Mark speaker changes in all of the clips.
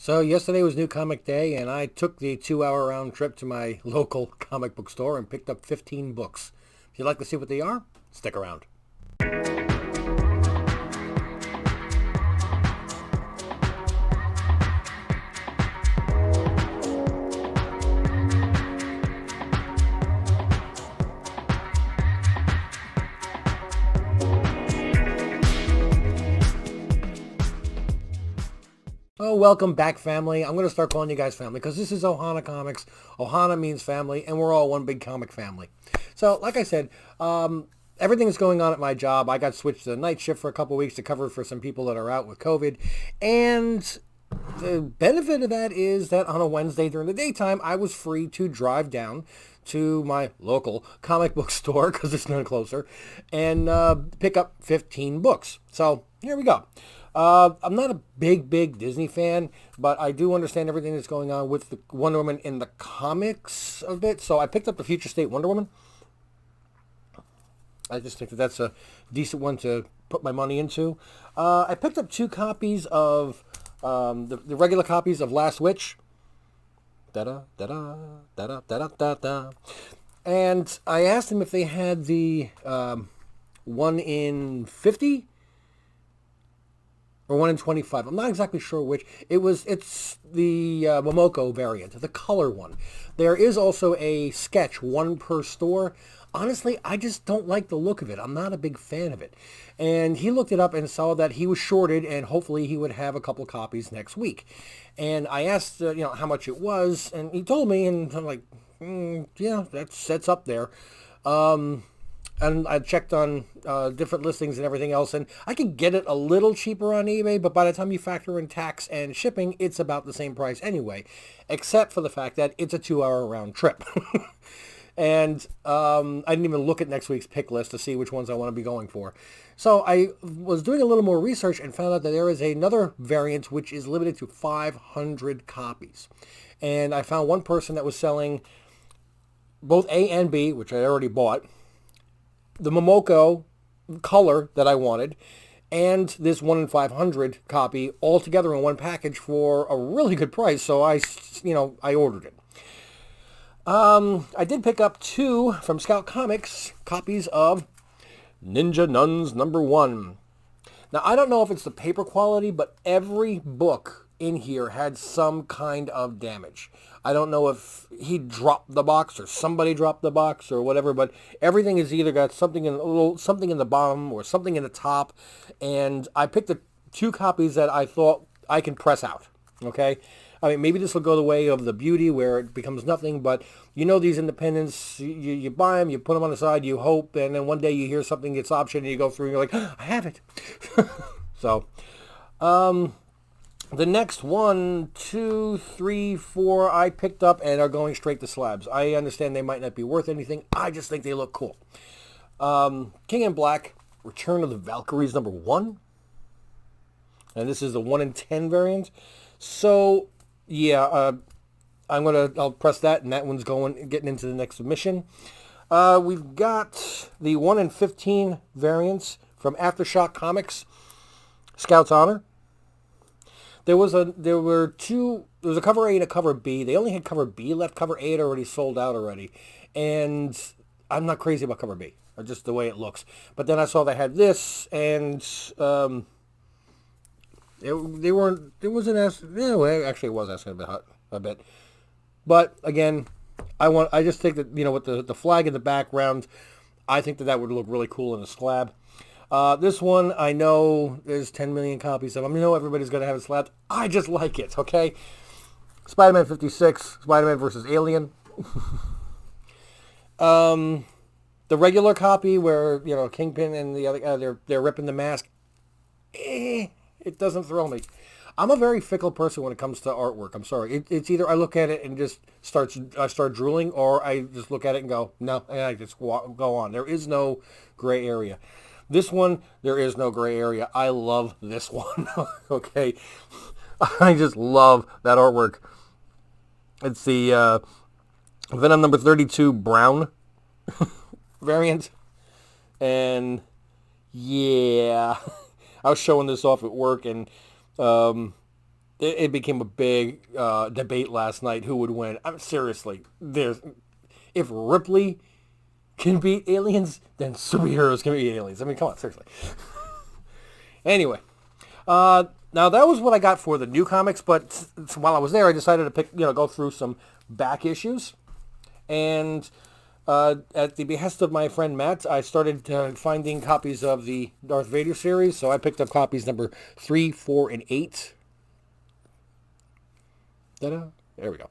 Speaker 1: So yesterday was New Comic Day, and I took the 2-hour round trip to my local comic book store and picked up 15 books. If you'd like to see what they are, stick around. Oh, welcome back, family. I'm going to start calling you guys family because this is Ohana Comics. Ohana means family, and we're all one big comic family. So, like I said, everything is going on at my job. I got switched to the night shift for a couple of weeks to cover for some people that are out with COVID. And the benefit of that is that on a Wednesday during the daytime, I was free to drive down to my local comic book store, because it's none closer, and pick up 15 books. So, here we go. I'm not a big Disney fan, but I do understand everything that's going on with the Wonder Woman in the comics a bit. So I picked up the Future State Wonder Woman. I just think that that's a decent one to put my money into. I picked up 2 copies of the regular copies of Last Witch. Da-da, da-da, da-da, da-da, da-da. And I asked them if they had the 1 in 50 or 1 in 25. I'm not exactly sure which. It's the Momoko variant, the color one. There is also a sketch, 1 per store. Honestly, I just don't like the look of it. I'm not a big fan of it. And he looked it up and saw that he was shorted, and hopefully he would have a couple copies next week. And I asked, how much it was, and he told me, and I'm like, yeah, that's up there. And I checked on different listings and everything else, and I can get it a little cheaper on eBay, but by the time you factor in tax and shipping, it's about the same price anyway, except for the fact that it's a 2-hour round trip. And I didn't even look at next week's pick list to see which ones I want to be going for. So I was doing a little more research and found out that there is another variant which is limited to 500 copies. And I found one person that was selling both A and B, which I already bought, the Momoko color that I wanted, and this 1 in 500 copy all together in one package for a really good price. So I ordered it. I did pick up 2 from Scout Comics copies of Ninja Nuns #1. Now, I don't know if it's the paper quality, but every book in here had some kind of damage. I don't know if he dropped the box or somebody dropped the box or whatever, but everything has either got something in the bottom or something in the top. And I picked the 2 copies that I thought I can press out. Okay? I mean, maybe this will go the way of the Beauty where it becomes nothing, but these independents, you buy them, you put them on the side, you hope, and then one day you hear something gets optioned and you go through and you're like, I have it. So, the next 1, 2, 3, 4 I picked up and are going straight to slabs. I understand they might not be worth anything. I just think they look cool. King in Black, Return of the Valkyries #1. And this is the 1 in 10 variant. So, yeah, I'll press that, and that one's getting into the next submission. We've got the 1 in 15 variants from Aftershock Comics, Scout's Honor. There was a cover A and a cover B. They only had cover B left. Cover A had already sold out already. And I'm not crazy about cover B, or just the way it looks. But then I saw they had this, and they weren't. It wasn't as. Yeah, well, actually, it was asking a bit. But again, I just think that with the flag in the background, I think that would look really cool in a slab. This one, I know there's 10 million copies of. I know everybody's going to have it slabbed. I just like it, okay? Spider-Man 56, Spider-Man versus Alien. The regular copy where, Kingpin and the other, they're ripping the mask. It doesn't thrill me. I'm a very fickle person when it comes to artwork. I'm sorry. It's either I look at it and I start drooling, or I just look at it and go, no, and I just go on. There is no gray area. This one, there is no gray area. I love this one. Okay. I just love that artwork. It's the Venom #32 brown variant. And yeah, I was showing this off at work, and it became a big debate last night who would win. Seriously, if Ripley can beat aliens, then superheroes can beat aliens. I mean, come on, seriously. Anyway, now that was what I got for the new comics, but while I was there, I decided to go through some back issues. And at the behest of my friend Matt, I started finding copies of the Darth Vader series, so I picked up copies number 3, 4, and 8. Ta-da! There we go.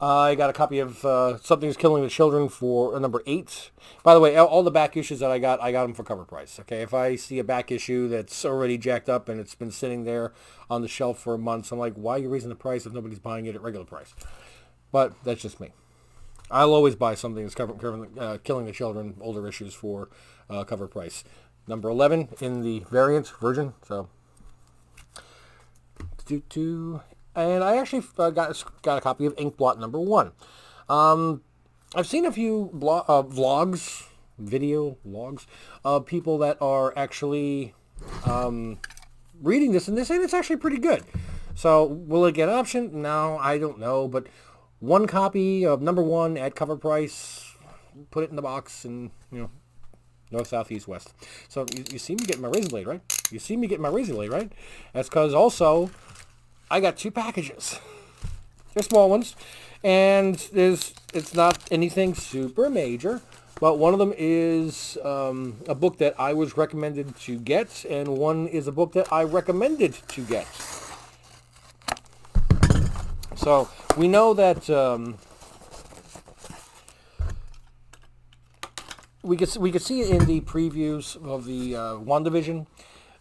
Speaker 1: I got a copy of Something's Killing the Children for number 8. By the way, all the back issues that I got them for cover price. Okay, if I see a back issue that's already jacked up and it's been sitting there on the shelf for months, I'm like, why are you raising the price if nobody's buying it at regular price? But that's just me. I'll always buy something that's Killing the Children, older issues for cover price. Number 11 in the variant version, so... And I actually got a copy of Inkblot number 1. I've seen a few vlogs, video logs, of people that are actually reading this, and they're saying it's actually pretty good. So will it get an option? No, I don't know. But one copy of number 1 at cover price, put it in the box, and north, south, east, west. So you see me getting my razor blade, right? You see me getting my razor blade, right? That's because also I got 2 packages. They're small ones, and it's not anything super major, but one of them is a book that I was recommended to get, and one is a book that I recommended to get. So we know that we could see in the previews of the WandaVision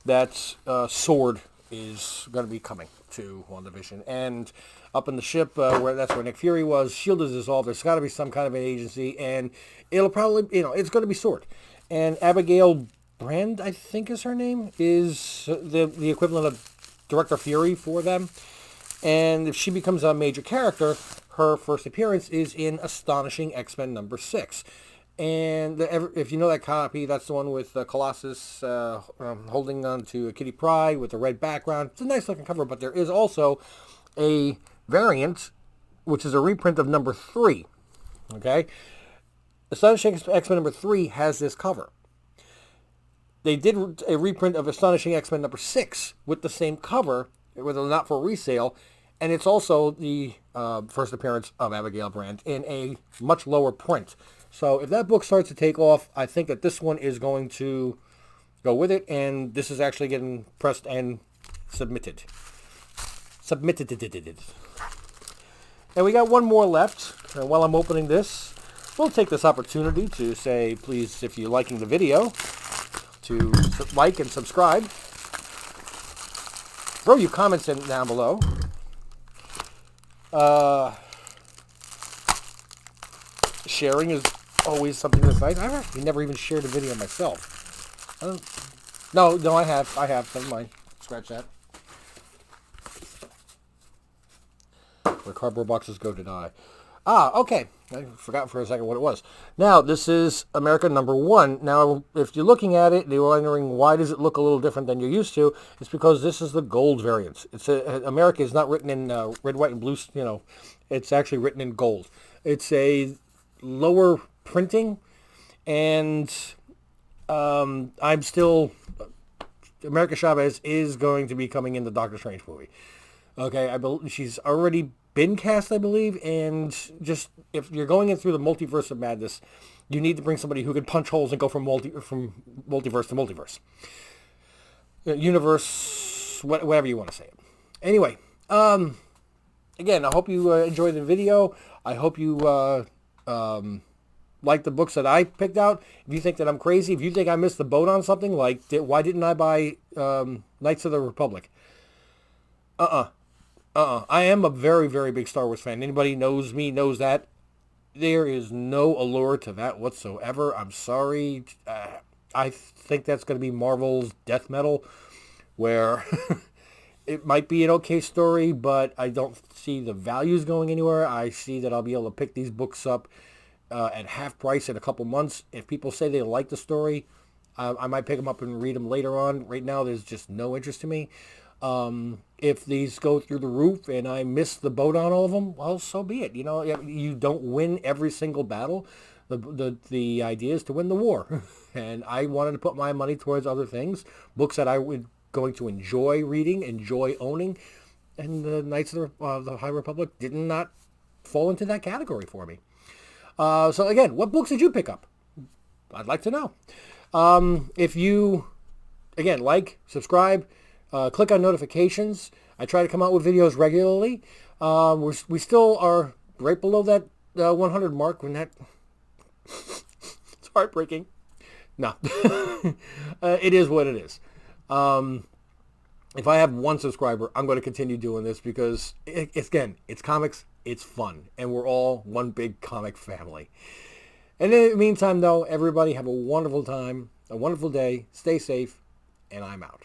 Speaker 1: that Sword is going to be coming to WandaVision, and up in the ship that's where Nick Fury was, S.H.I.E.L.D. is dissolved. There's got to be some kind of an agency, and it'll probably, it's going to be Sword. And Abigail Brand, I think is her name, is the equivalent of Director Fury for them. And if she becomes a major character, her first appearance is in Astonishing X-Men number 6. And if you know that copy, that's the one with Colossus holding on to Kitty Pryde with a red background. It's a nice looking cover, but there is also a variant, which is a reprint of number 3. Okay? Astonishing X-Men number 3 has this cover. They did a reprint of Astonishing X-Men number 6 with the same cover, with a not for resale, and it's also the first appearance of Abigail Brand in a much lower print. So if that book starts to take off, I think that this one is going to go with it, and this is actually getting pressed and submitted. And we got one more left. And while I'm opening this, we'll take this opportunity to say, please, if you're liking the video, to like and subscribe. Throw your comments in down below. Sharing is always something that's nice. I've actually never even shared a video myself. No, I have. Never mind. Scratch that. Where cardboard boxes go to die. Okay. I forgot for a second what it was. Now, this is America number 1. Now, if you're looking at it, you're wondering why does it look a little different than you're used to. It's because this is the gold variant. America is not written in red, white, and blue. It's actually written in gold. It's a lower printing, and I'm still... America Chavez is going to be coming in the Doctor Strange movie. Okay, I believe she's already been cast, I believe, and just if you're going in through the multiverse of madness, you need to bring somebody who can punch holes and go from multiverse to multiverse. Universe, whatever you want to say it. Anyway, again, I hope you enjoyed the video. I hope you like the books that I picked out. If you think that I'm crazy, if you think I missed the boat on something, like why didn't I buy Knights of the Republic? I am a very, very big Star Wars fan. Anybody knows me knows that. There is no allure to that whatsoever. I'm sorry. I think that's going to be Marvel's death metal, where it might be an okay story, but I don't see the values going anywhere. I see that I'll be able to pick these books up at half price in a couple months. If people say they like the story, I might pick them up and read them later on. Right now, there's just no interest to me. If these go through the roof and I miss the boat on all of them, well, so be it. You don't win every single battle. The idea is to win the war. And I wanted to put my money towards other things, books that I would going to enjoy reading, enjoy owning. And the Knights of the High Republic did not fall into that category for me. So again, what books did you pick up? I'd like to know. If you, again, like, subscribe, click on notifications. I try to come out with videos regularly. We still are right below that 100 mark when that... It's heartbreaking. No. It is what it is. If I have one subscriber, I'm going to continue doing this because, it's comics, it's fun, and we're all one big comic family. And in the meantime, though, everybody have a wonderful time, a wonderful day, stay safe, and I'm out.